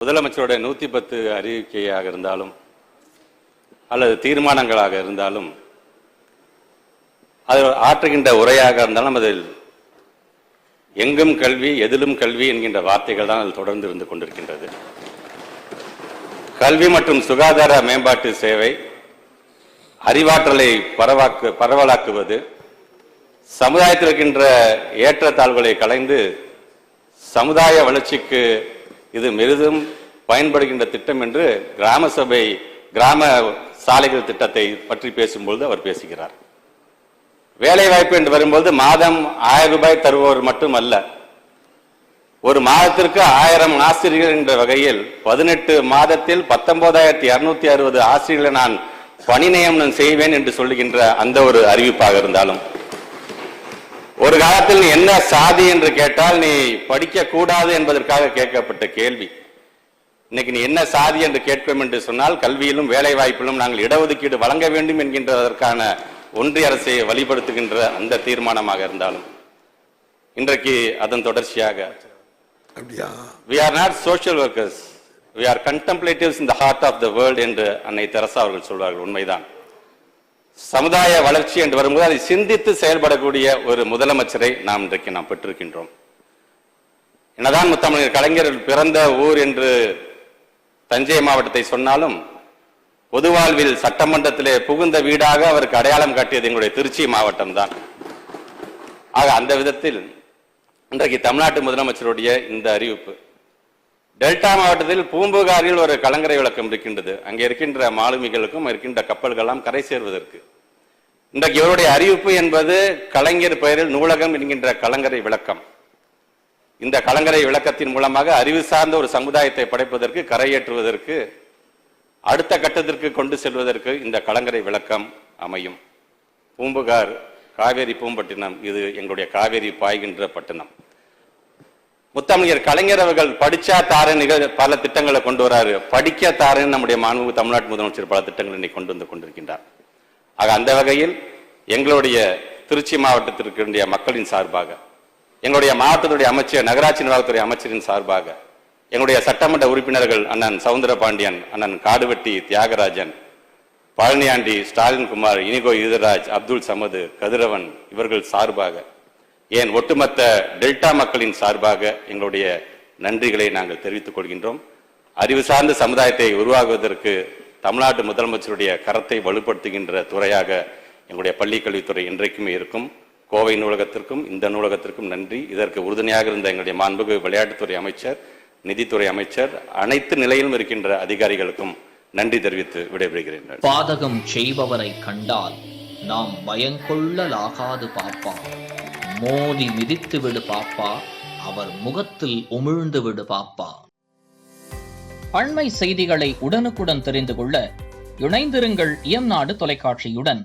முதலமைச்சருடைய 110 அறிவிக்கையாக இருந்தாலும் அல்லது தீர்மானங்களாக இருந்தாலும் அது ஆற்றுகின்ற உரையாக இருந்தாலும் அதில் எங்கும் கல்வி எதிலும் கல்வி என்கின்ற வார்த்தைகள் தான் அது தொடர்ந்து இருந்து கொண்டிருக்கின்றது. கல்வி மற்றும் சுகாதார மேம்பாட்டு சேவை, அறிவாற்றலை பரவலாக்குவது, சமுதாயத்தில் இருக்கின்ற ஏற்றத்தாழ்வுகளை களைந்து சமுதாய வளர்ச்சிக்கு இது பெரிதும் பயன்படுகின்ற திட்டம் என்று கிராம சபை கிராம சாலைகள் திட்டத்தை பற்றி பேசும்பொழுது அவர் பேசுகிறார். வேலை வாய்ப்பு என்று வரும்போது மாதம் 1000 ரூபாய் தருபவர் மட்டுமல்ல, ஒரு மாதத்திற்கு 1000 ஆசிரியர்கள் என்ற வகையில் 18 மாதத்தில் 19,260 ஆசிரியர்களை நான் பணி நியமனம் செய்வேன் என்று சொல்லுகின்ற அந்த ஒரு அறிவிப்பாக இருந்தாலும், ஒரு காலத்தில் என்ன சாதி என்று கேட்டால் நீ படிக்க கூடாது என்பதற்காக கேட்கப்பட்ட கேள்வி, இன்னைக்கு நீ என்ன சாதி என்று கேட்போம் என்று சொன்னால் கல்வியிலும் வேலை வாய்ப்பிலும் நாங்கள் இடஒதுக்கீடு வழங்க வேண்டும் என்கின்றதற்கான ஒன்றிய அரசை வழிபடுத்துகின்ற அந்த தீர்மானமாக இருந்தாலும், இன்றைக்கு அதன் தொடர்ச்சியாக we are not social workers, we are contemplatives in the heart of the world என்று அன்னை தெரசா அவர்கள் சொல்வார்கள். உண்மைதான். சமுதாய வளர்ச்சி என்று வரும்போது அதை சிந்தித்து செயல்படக்கூடிய ஒரு முதலமைச்சரை நாம் இன்றைக்கு பெற்றிருக்கின்றோம். என்னதான் முத்தமிழர் கலைஞர் பிறந்த ஊர் என்று தஞ்சை மாவட்டத்தை சொன்னாலும், பொது வாழ்வில் சட்டமன்றத்திலே புகுந்த வீடாக அவருக்கு அடையாளம் காட்டியது எங்களுடைய திருச்சி மாவட்டம் தான். ஆக அந்த விதத்தில் இன்றைக்கு தமிழ்நாட்டு முதலமைச்சருடைய இந்த அறிவிப்பு, டெல்டா மாவட்டத்தில் பூம்புகாரில் ஒரு கலங்கரை விளக்கம் இருக்கின்றது. அங்கே இருக்கின்ற மாலுமிகளுக்கும் இருக்கின்ற கப்பல்கள்லாம் கரை சேர்வதற்கு இன்றைக்கு இவருடைய அறிவிப்பு என்பது கலைஞர் பெயரில் நூலகம் என்கின்ற கலங்கரை விளக்கம். இந்த கலங்கரை விளக்கத்தின் மூலமாக அறிவு சார்ந்த ஒரு சமுதாயத்தை படைப்பதற்கு, கரையேற்றுவதற்கு, அடுத்த கட்டத்திற்கு கொண்டு செல்வதற்கு இந்த கலங்கரை விளக்கம் அமையும். பூம்புகார் காவேரி பூம்பட்டினம், இது எங்களுடைய காவேரி பாய்கின்ற பட்டினம். முத்தமிழர் கலைஞர் அவர்கள் படிச்சா தாரன் பல திட்டங்களை கொண்டு வராரு, படிக்க தாரன் நம்முடைய மாண்பு தமிழ்நாட்டு முதலமைச்சர் பல திட்டங்களை இன்னைக்கு கொண்டு வந்து கொண்டிருக்கின்றார். ஆக அந்த வகையில் எங்களுடைய திருச்சி மாவட்டத்திற்கு மக்களின் சார்பாக, எங்களுடைய மாவட்டத்துடைய அமைச்சர், நகராட்சி நிர்வாகத்துறை அமைச்சரின் சார்பாக, எங்களுடைய சட்டமன்ற உறுப்பினர்கள் அண்ணன் சவுந்தரபாண்டியன், அண்ணன் காடுவெட்டி தியாகராஜன், பழனியாண்டி, ஸ்டாலின் குமார், இனிகோ ஈதராஜ், அப்துல் சமது, கதிரவன் இவர்கள் சார்பாக, ஏன் ஒட்டுமொத்த டெல்டா மக்களின் சார்பாக எங்களுடைய நன்றிகளை நாங்கள் தெரிவித்துக் கொள்கின்றோம். அறிவு சார்ந்த சமுதாயத்தை உருவாக்குவதற்கு தமிழ்நாட்டு முதலமைச்சருடைய கரத்தை வலுப்படுத்துகின்ற துறையாக எங்களுடைய பள்ளிக்கல்வித்துறை இன்றைக்குமே இருக்கும். கோவை நூலகத்திற்கும் இந்த நூலகத்திற்கும் நன்றி. இதற்கு உறுதுணையாக இருந்த எங்களுடைய மாண்புமிகு விளையாட்டுத்துறை அமைச்சர், நிதித்துறை அமைச்சர், அனைத்து நிலையிலும் இருக்கின்ற அதிகாரிகளுக்கும் நன்றி தெரிவித்து விடைபெறுகிறேன். பாதகம் செய்பவரை கண்டால் நாம் பயங்கொள்ளலாகாது பாப்பா, மோதி மிதித்து விடு பாப்பா, அவர் முகத்தில் உமிழ்ந்து விடு பாப்பா. அண்மை செய்திகளை உடனுக்குடன் தெரிந்து கொள்ள இணைந்திருங்கள் இயம்நாடு தொலைக்காட்சியுடன்.